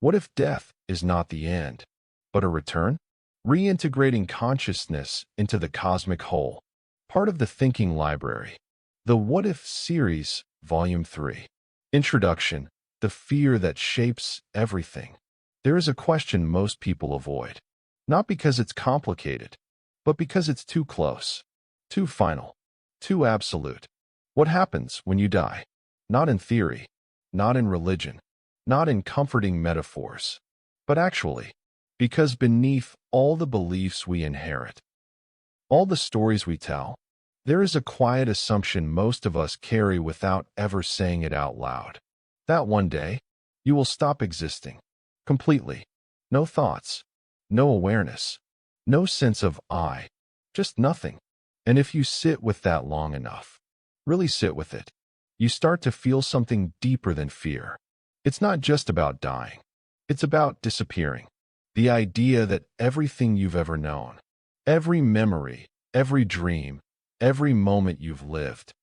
What if death is not the end, but a return? Reintegrating consciousness into the cosmic whole. Part of the Thinking Library. The What If series, Volume 3. Introduction. The fear that shapes everything. There is a question most people avoid. Not because it's complicated, but because it's too close, too final, too absolute. What happens when you die? Not in theory, not in religion, not in comforting metaphors, but actually, because beneath all the beliefs we inherit, all the stories we tell, there is a quiet assumption most of us carry without ever saying it out loud. That one day, you will stop existing. Completely. No thoughts. No awareness. No sense of I. Just nothing. And if you sit with that long enough, really sit with it, you start to feel something deeper than fear. It's not just about dying. It's about disappearing. The idea that everything you've ever known, every memory, every dream, every moment you've lived,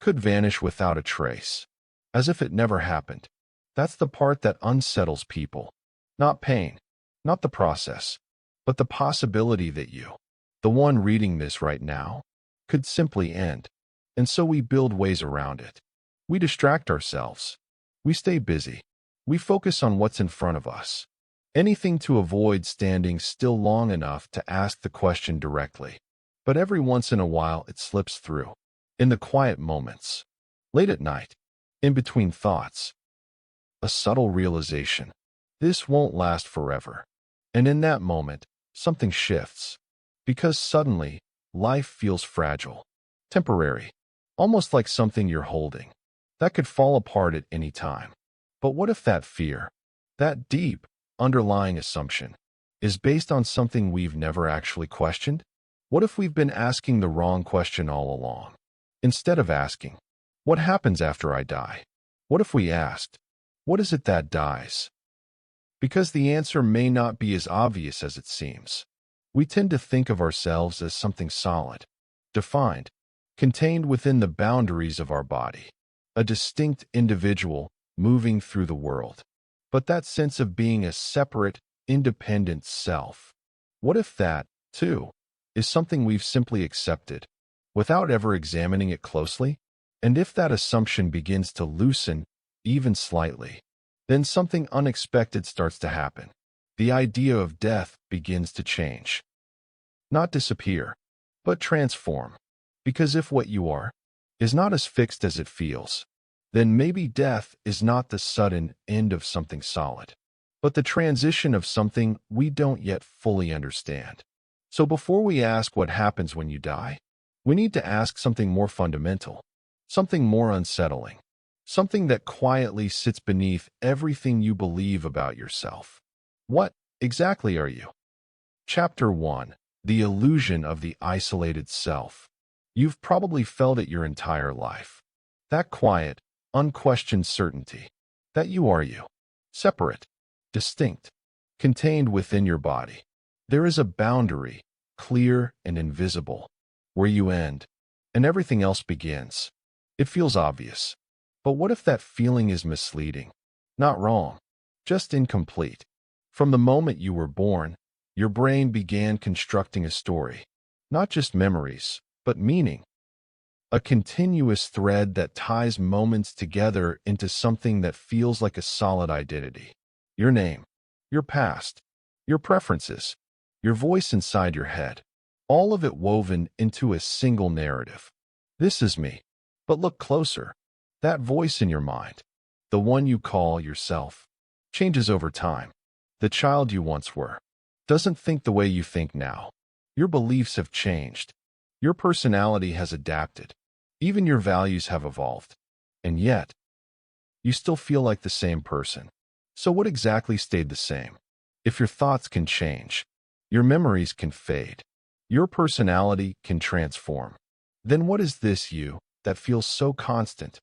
could vanish without a trace, as if it never happened. That's the part that unsettles people. Not pain, not the process, but the possibility that you, the one reading this right now, could simply end. And so we build ways around it. We distract ourselves. We stay busy. We focus on what's in front of us. Anything to avoid standing still long enough to ask the question directly. But every once in a while it slips through. In the quiet moments. Late at night. In between thoughts. A subtle realization. This won't last forever. And in that moment, something shifts. Because suddenly, life feels fragile. Temporary. Almost like something you're holding. That could fall apart at any time. But what if that fear, that deep, underlying assumption, is based on something we've never actually questioned? What if we've been asking the wrong question all along? Instead of asking, what happens after I die? What if we asked, what is it that dies? Because the answer may not be as obvious as it seems. We tend to think of ourselves as something solid, defined, contained within the boundaries of our body, a distinct individual moving through the world. But that sense of being a separate, independent self, what if that, too, is something we've simply accepted, without ever examining it closely? And if that assumption begins to loosen, even slightly, then something unexpected starts to happen. The idea of death begins to change. Not disappear, but transform. Because if what you are is not as fixed as it feels, then maybe death is not the sudden end of something solid, but the transition of something we don't yet fully understand. So before we ask what happens when you die, we need to ask something more fundamental, something more unsettling, something that quietly sits beneath everything you believe about yourself. What exactly are you? Chapter 1. The Illusion of the Isolated Self. You've probably felt it your entire life. That quiet, unquestioned certainty that you are you, separate, distinct, contained within your body. There is a boundary, clear and invisible, where you end, and everything else begins. It feels obvious. But what if that feeling is misleading? Not wrong, just incomplete. From the moment you were born, your brain began constructing a story. Not just memories, but meaning. A continuous thread that ties moments together into something that feels like a solid identity. Your name, your past, your preferences, your voice inside your head. All of it woven into a single narrative. This is me. But look closer. That voice in your mind, the one you call yourself, changes over time. The child you once were doesn't think the way you think now. Your beliefs have changed. Your personality has adapted. Even your values have evolved. And yet, you still feel like the same person. So what exactly stayed the same? If your thoughts can change, your memories can fade, your personality can transform, then what is this you that feels so constant?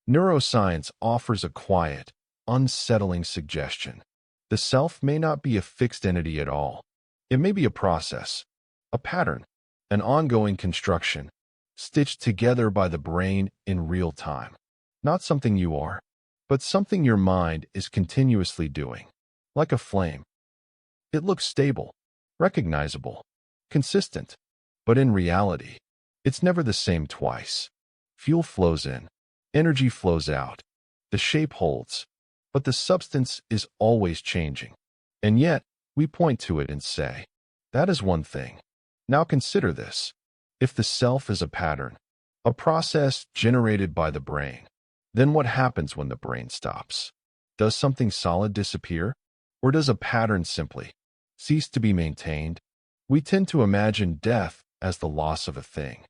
Neuroscience offers a quiet, unsettling suggestion. The self may not be a fixed entity at all. It may be a process, a pattern, an ongoing construction, stitched together by the brain in real time. Not something you are, but something your mind is continuously doing. like a flame. It looks stable, recognizable, consistent, but in reality, it's never the same twice. Fuel flows in, energy flows out, the shape holds, but the substance is always changing. And yet, we point to it and say, that is one thing. Now consider this. If the self is a pattern, a process generated by the brain, then what happens when the brain stops? Does something solid disappear? Or does a pattern simply cease to be maintained? We tend to imagine death as the loss of a thing,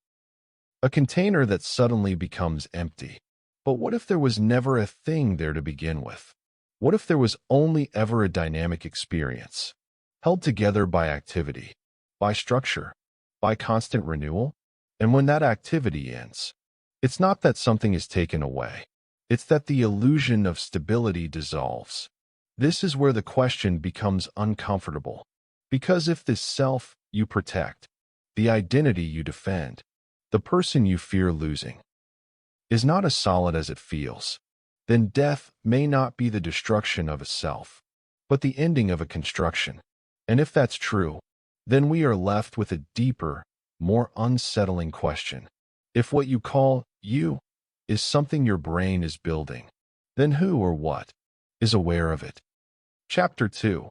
a container that suddenly becomes empty. But what if there was never a thing there to begin with? What if there was only ever a dynamic experience, held together by activity, by structure, by constant renewal? And when that activity ends, it's not that something is taken away. It's that the illusion of stability dissolves. This is where the question becomes uncomfortable. Because if this self you protect, the identity you defend, the person you fear losing, is not as solid as it feels, then death may not be the destruction of a self, but the ending of a construction. And if that's true, then we are left with a deeper, more unsettling question. If what you call you is something your brain is building, then who or what is aware of it? Chapter 2.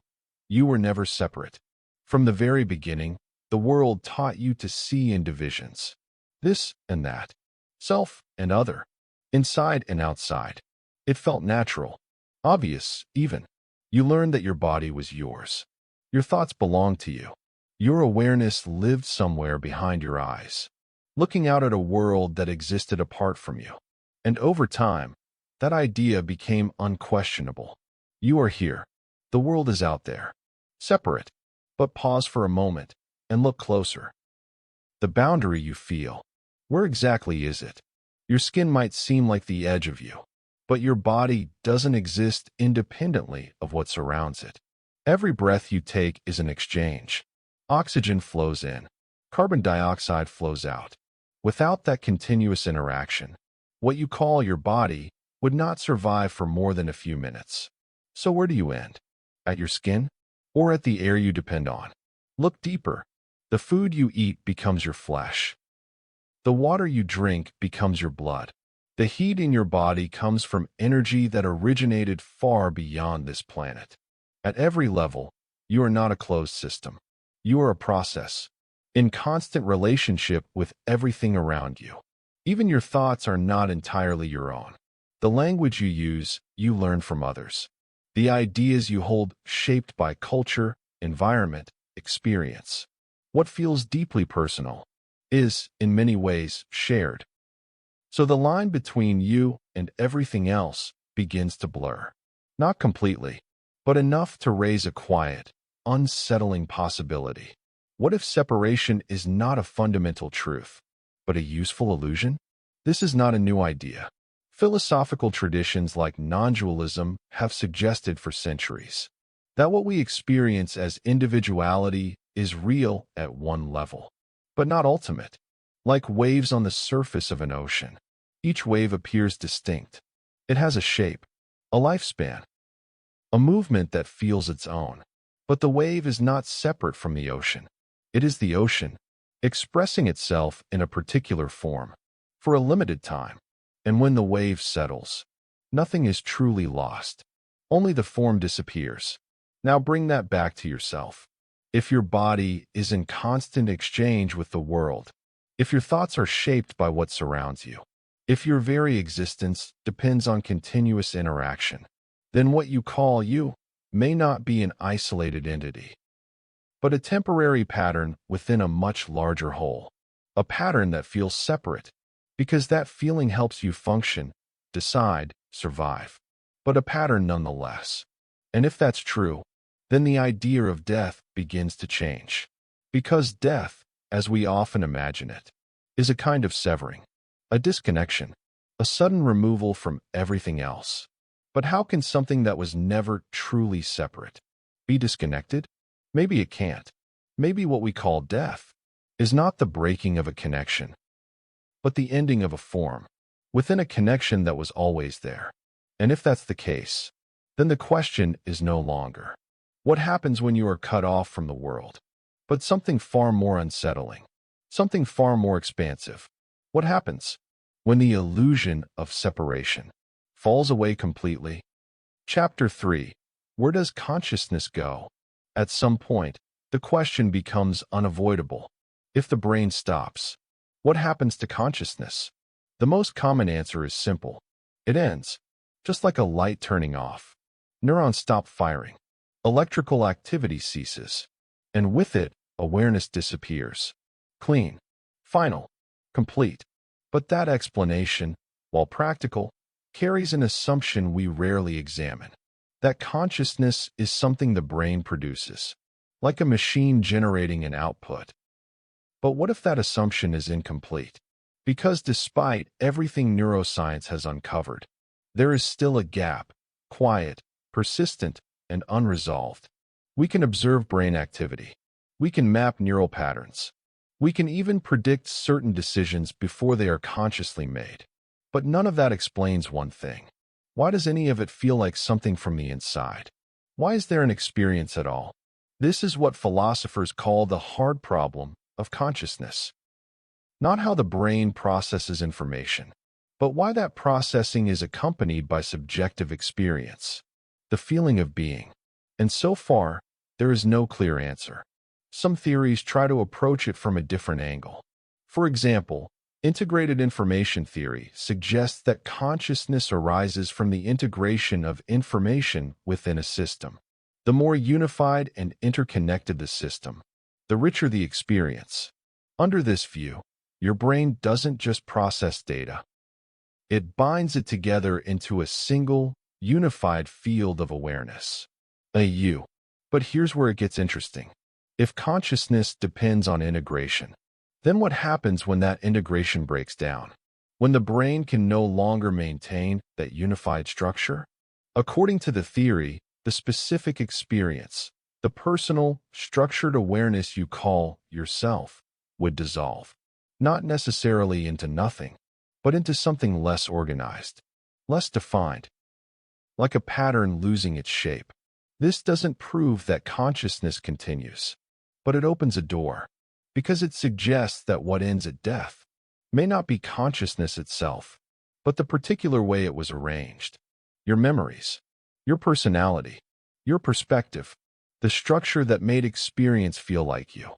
You were never separate. From the very beginning, the world taught you to see in divisions, this and that, self and other, inside and outside. It felt natural, obvious even. You learned that your body was yours. Your thoughts belonged to you. Your awareness lived somewhere behind your eyes, looking out at a world that existed apart from you. And over time, that idea became unquestionable. You are here. The world is out there. Separate. But pause for a moment and look closer. The boundary you feel. Where exactly is it? Your skin might seem like the edge of you, but your body doesn't exist independently of what surrounds it. Every breath you take is an exchange. Oxygen flows in. Carbon dioxide flows out. Without that continuous interaction, what you call your body would not survive for more than a few minutes. So where do you end? At your skin? Or at the air you depend on? Look deeper. The food you eat becomes your flesh. The water you drink becomes your blood. The heat in your body comes from energy that originated far beyond this planet. At every level, you are not a closed system. You are a process, in constant relationship with everything around you. Even your thoughts are not entirely your own. The language you use, you learn from others. The ideas you hold, shaped by culture, environment, experience. What feels deeply personal is, in many ways, shared. So the line between you and everything else begins to blur. Not completely, but enough to raise a quiet, unsettling possibility. What if separation is not a fundamental truth, but a useful illusion? This is not a new idea. Philosophical traditions like non-dualism have suggested for centuries that what we experience as individuality is real at one level, but not ultimate. Like waves on the surface of an ocean, each wave appears distinct. It has a shape, a lifespan, a movement that feels its own. But the wave is not separate from the ocean. It is the ocean, expressing itself in a particular form, for a limited time. And when the wave settles, nothing is truly lost. Only the form disappears. Now bring that back to yourself. If your body is in constant exchange with the world, if your thoughts are shaped by what surrounds you, if your very existence depends on continuous interaction, then what you call you may not be an isolated entity, but a temporary pattern within a much larger whole. A pattern that feels separate, because that feeling helps you function, decide, survive. But a pattern nonetheless. And if that's true, then the idea of death begins to change. Because death, as we often imagine it, is a kind of severing, a disconnection, a sudden removal from everything else. But how can something that was never truly separate be disconnected? Maybe it can't. Maybe what we call death is not the breaking of a connection, but the ending of a form within a connection that was always there. And if that's the case, then the question is no longer, What happens when you are cut off from the world? But something far more unsettling, something far more expansive. What happens when the illusion of separation falls away completely? Chapter 3. Where does consciousness go? At some point, the question becomes unavoidable. If the brain stops, what happens to consciousness? The most common answer is simple. It ends, just like a light turning off. Neurons stop firing. Electrical activity ceases. And with it, awareness disappears. Clean, final, complete. But that explanation, while practical, carries an assumption we rarely examine. That consciousness is something the brain produces, like a machine generating an output. But what if that assumption is incomplete? Because despite everything neuroscience has uncovered, there is still a gap, quiet, persistent, and unresolved. We can observe brain activity. We can map neural patterns. We can even predict certain decisions before they are consciously made. But none of that explains one thing. Why does any of it feel like something from the inside? Why is there an experience at all? This is what philosophers call the hard problem of consciousness. Not how the brain processes information, but why that processing is accompanied by subjective experience, the feeling of being. And so far, there is no clear answer. Some theories try to approach it from a different angle. For example, integrated information theory suggests that consciousness arises from the integration of information within a system. The more unified and interconnected the system, the richer the experience. Under this view, your brain doesn't just process data. It binds it together into a single, unified field of awareness. A you. But here's where it gets interesting. If consciousness depends on integration, then what happens when that integration breaks down? When the brain can no longer maintain that unified structure? According to the theory, the specific experience, the personal, structured awareness you call yourself, would dissolve. Not necessarily into nothing, but into something less organized, less defined, like a pattern losing its shape. This doesn't prove that consciousness continues, but it opens a door, because it suggests that what ends at death may not be consciousness itself, but the particular way it was arranged. Your memories, your personality, your perspective, the structure that made experience feel like you.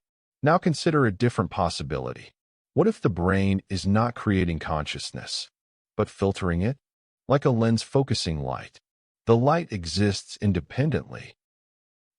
Now consider a different possibility. What if the brain is not creating consciousness, but filtering it? Like a lens focusing light. The light exists independently,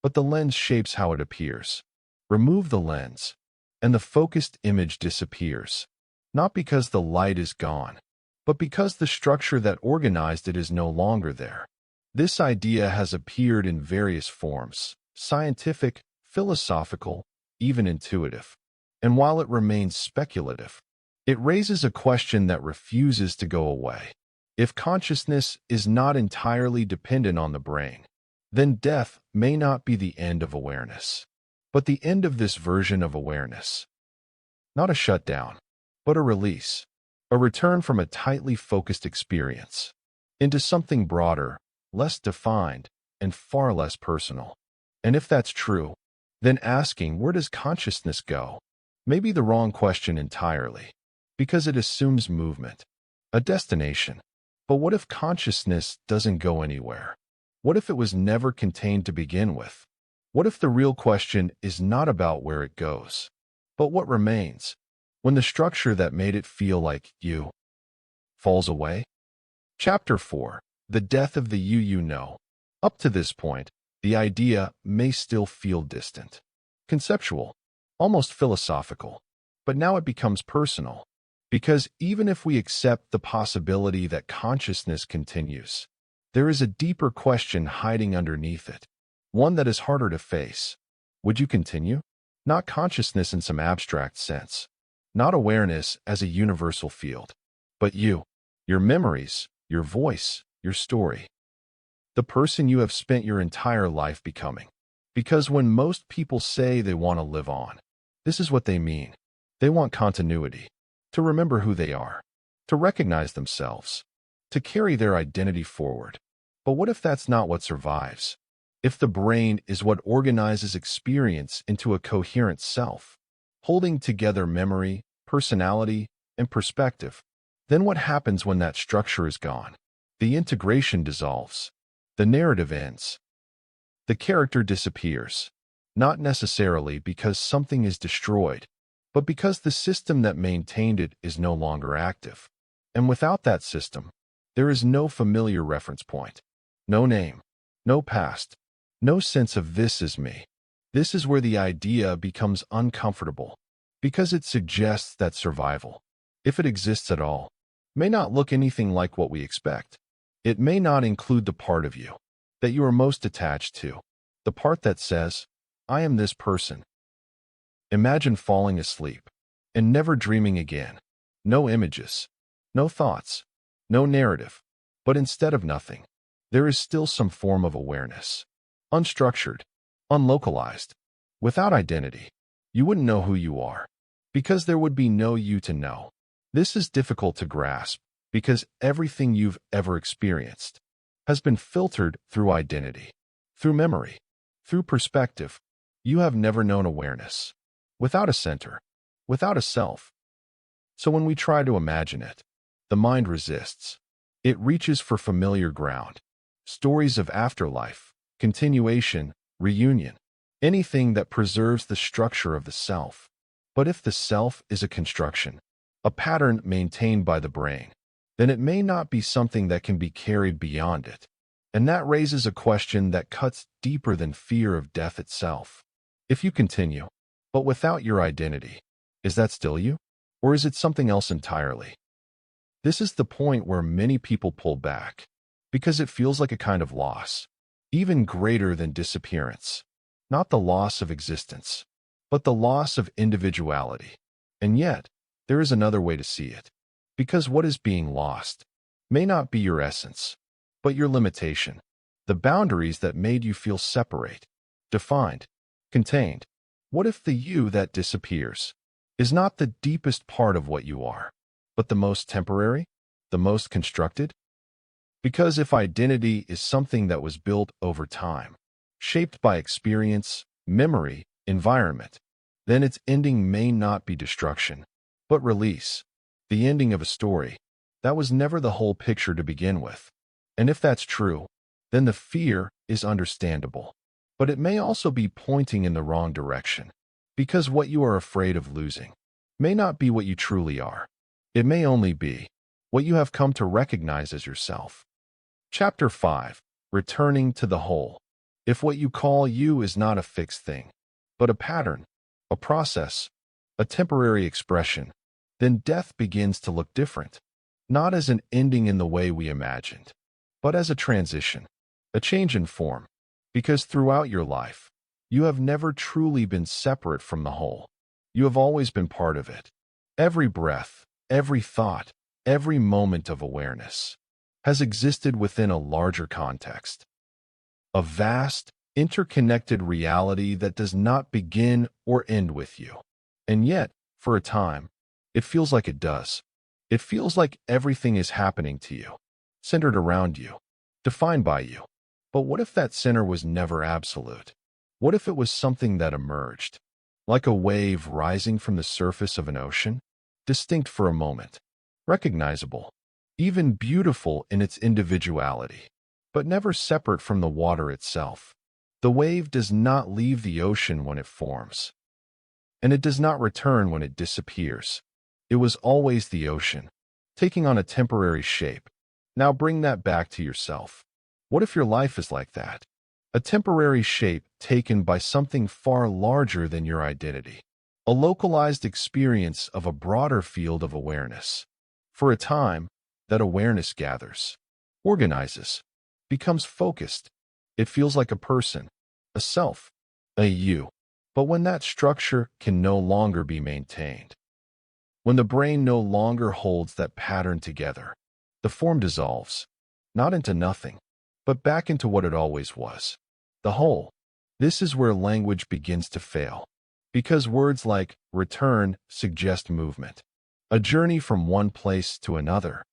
but the lens shapes how it appears. Remove the lens, and the focused image disappears. Not because the light is gone, but because the structure that organized it is no longer there. This idea has appeared in various forms: scientific, philosophical, even intuitive. And while it remains speculative, it raises a question that refuses to go away. If consciousness is not entirely dependent on the brain, then death may not be the end of awareness, but the end of this version of awareness. Not a shutdown, but a release, a return from a tightly focused experience into something broader, less defined, and far less personal. And if that's true, then asking where does consciousness go may be the wrong question entirely, because it assumes movement, a destination. But what if consciousness doesn't go anywhere? What if it was never contained to begin with? What if the real question is not about where it goes, but what remains when the structure that made it feel like you falls away? Chapter 4. The death of the you know. Up to this point, the idea may still feel distant, conceptual, almost philosophical, but now it becomes personal. Because even if we accept the possibility that consciousness continues, there is a deeper question hiding underneath it, one that is harder to face. Would you continue? Not consciousness in some abstract sense, not awareness as a universal field, but you, your memories, your voice, your story, the person you have spent your entire life becoming. Because when most people say they want to live on, this is what they mean. They want continuity. To remember who they are, to recognize themselves, to carry their identity forward. But what if that's not what survives? If the brain is what organizes experience into a coherent self, holding together memory, personality, and perspective, then what happens when that structure is gone? The integration dissolves. The narrative ends. The character disappears, not necessarily because something is destroyed, but because the system that maintained it is no longer active. And without that system, there is no familiar reference point, no name, no past, no sense of this is me. This is where the idea becomes uncomfortable, because it suggests that survival, if it exists at all, may not look anything like what we expect. It may not include the part of you that you are most attached to, the part that says, I am this person. Imagine falling asleep and never dreaming again. No images, no thoughts, no narrative, but instead of nothing, there is still some form of awareness. Unstructured, unlocalized, without identity. You wouldn't know who you are, because there would be no you to know. This is difficult to grasp, because everything you've ever experienced has been filtered through identity, through memory, through perspective. You have never known awareness, without a center, without a self. So when we try to imagine it, the mind resists. It reaches for familiar ground, stories of afterlife, continuation, reunion, anything that preserves the structure of the self. But if the self is a construction, a pattern maintained by the brain, then it may not be something that can be carried beyond it. And that raises a question that cuts deeper than fear of death itself. If you continue, but without your identity, is that still you? Or is it something else entirely? This is the point where many people pull back, because it feels like a kind of loss, even greater than disappearance. Not the loss of existence, but the loss of individuality. And yet, there is another way to see it. Because what is being lost may not be your essence, but your limitation, the boundaries that made you feel separate, defined, contained. What if the you that disappears is not the deepest part of what you are, but the most temporary, the most constructed? Because if identity is something that was built over time, shaped by experience, memory, environment, then its ending may not be destruction, but release, the ending of a story that was never the whole picture to begin with. And if that's true, then the fear is understandable. But it may also be pointing in the wrong direction, because what you are afraid of losing may not be what you truly are. It may only be what you have come to recognize as yourself. Chapter 5. Returning to the whole. If what you call you is not a fixed thing, but a pattern, a process, a temporary expression, then death begins to look different, not as an ending in the way we imagined, but as a transition, a change in form, because throughout your life, you have never truly been separate from the whole. You have always been part of it. Every breath, every thought, every moment of awareness has existed within a larger context, a vast, interconnected reality that does not begin or end with you. And yet, for a time, it feels like it does. It feels like everything is happening to you, centered around you, defined by you. But what if that center was never absolute? What if it was something that emerged, like a wave rising from the surface of an ocean, distinct for a moment, recognizable, even beautiful in its individuality, but never separate from the water itself? The wave does not leave the ocean when it forms, and it does not return when it disappears. It was always the ocean, taking on a temporary shape. Now bring that back to yourself. What if your life is like that? A temporary shape taken by something far larger than your identity. A localized experience of a broader field of awareness. For a time, that awareness gathers, organizes, becomes focused. It feels like a person, a self, a you. But when that structure can no longer be maintained, when the brain no longer holds that pattern together, the form dissolves, not into nothing, but back into what it always was, the whole. This is where language begins to fail, because words like return suggest movement, a journey from one place to another.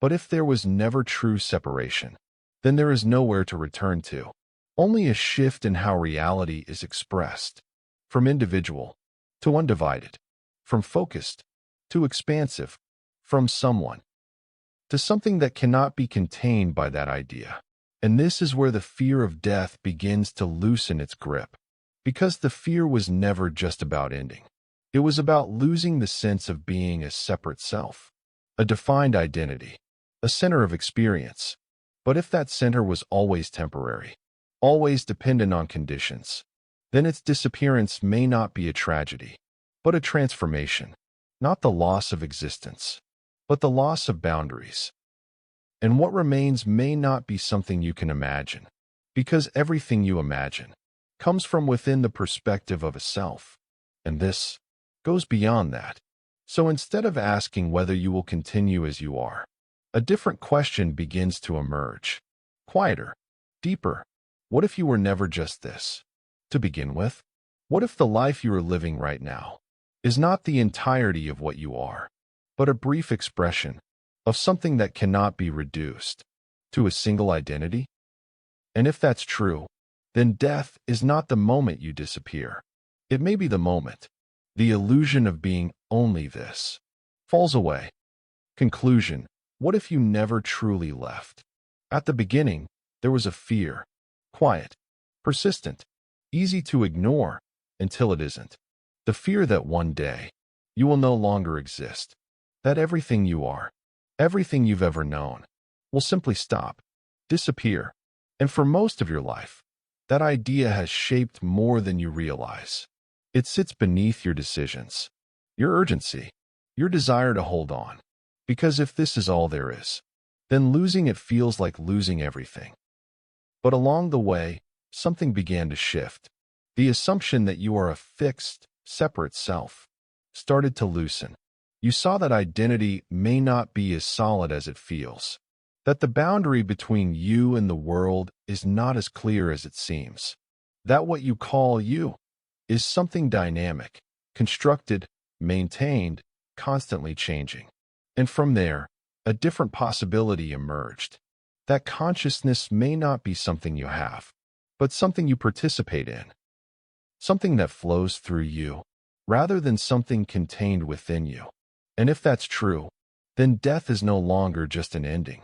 But if there was never true separation, then there is nowhere to return to. only a shift in how reality is expressed, from individual to undivided, from focused to expansive, from someone to something that cannot be contained by that idea. And this is where the fear of death begins to loosen its grip, because the fear was never just about ending. It was about losing the sense of being a separate self, a defined identity, a center of experience. But if that center was always temporary, always dependent on conditions, then its disappearance may not be a tragedy, but a transformation, not the loss of existence, but the loss of boundaries. And what remains may not be something you can imagine, because everything you imagine comes from within the perspective of a self, and this goes beyond that. So instead of asking whether you will continue as you are, a different question begins to emerge. Quieter, deeper. What if you were never just this? To begin with, what if the life you are living right now is not the entirety of what you are, but a brief expression of something that cannot be reduced to a single identity? And if that's true, then death is not the moment you disappear. It may be the moment the illusion of being only this falls away. Conclusion: what if you never truly left? At the beginning, there was a fear, quiet, persistent, easy to ignore until it isn't. The fear that one day you will no longer exist, that everything you are, everything you've ever known, will simply stop, disappear. And for most of your life, that idea has shaped more than you realize. It sits beneath your decisions, your urgency, your desire to hold on. Because if this is all there is, then losing it feels like losing everything. But along the way, something began to shift. The assumption that you are a fixed, separate self started to loosen. You saw that identity may not be as solid as it feels, that the boundary between you and the world is not as clear as it seems, that what you call you is something dynamic, constructed, maintained, constantly changing. And from there, a different possibility emerged. That consciousness may not be something you have, but something you participate in, something that flows through you, rather than something contained within you. And if that's true, then death is no longer just an ending.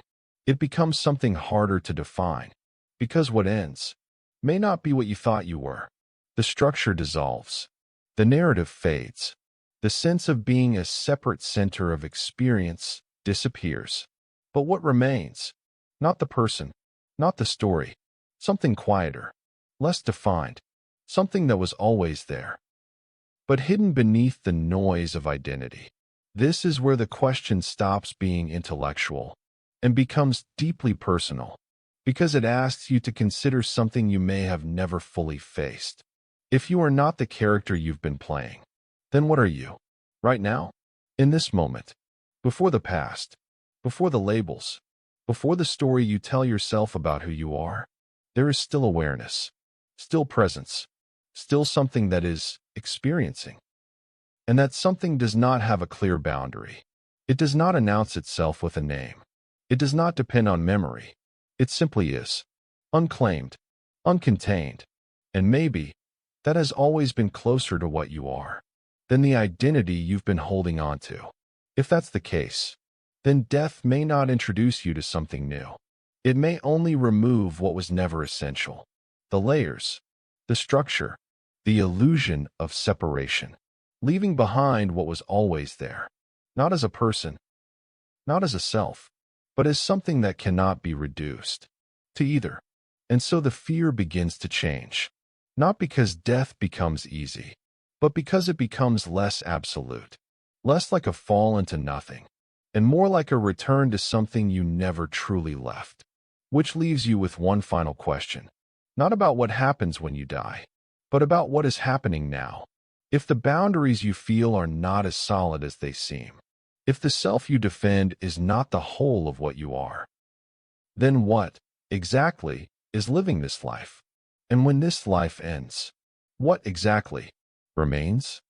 It becomes something harder to define, because what ends may not be what you thought you were. The structure dissolves. The narrative fades. The sense of being a separate center of experience disappears. But what remains? Not the person, not the story. Something quieter, less defined, something that was always there, but hidden beneath the noise of identity. This is where the question stops being intellectual and becomes deeply personal, because it asks you to consider something you may have never fully faced. If you are not the character you've been playing, then what are you? Right now? In this moment? Before the past? Before the labels? Before the story you tell yourself about who you are? There is still awareness, still presence, still something that is experiencing. And that something does not have a clear boundary. It does not announce itself with a name. It does not depend on memory. It simply is, unclaimed, uncontained, and maybe that has always been closer to what you are than the identity you've been holding on to. If that's the case, then death may not introduce you to something new. It may only remove what was never essential, the layers, the structure, the illusion of separation, leaving behind what was always there, not as a person, not as a self, but as something that cannot be reduced to either. And so the fear begins to change, not because death becomes easy, but because it becomes less absolute, less like a fall into nothing, and more like a return to something you never truly left. Which leaves you with one final question, not about what happens when you die, but about what is happening now. If the boundaries you feel are not as solid as they seem, if the self you defend is not the whole of what you are, then what, exactly, is living this life? And when this life ends, what exactly remains?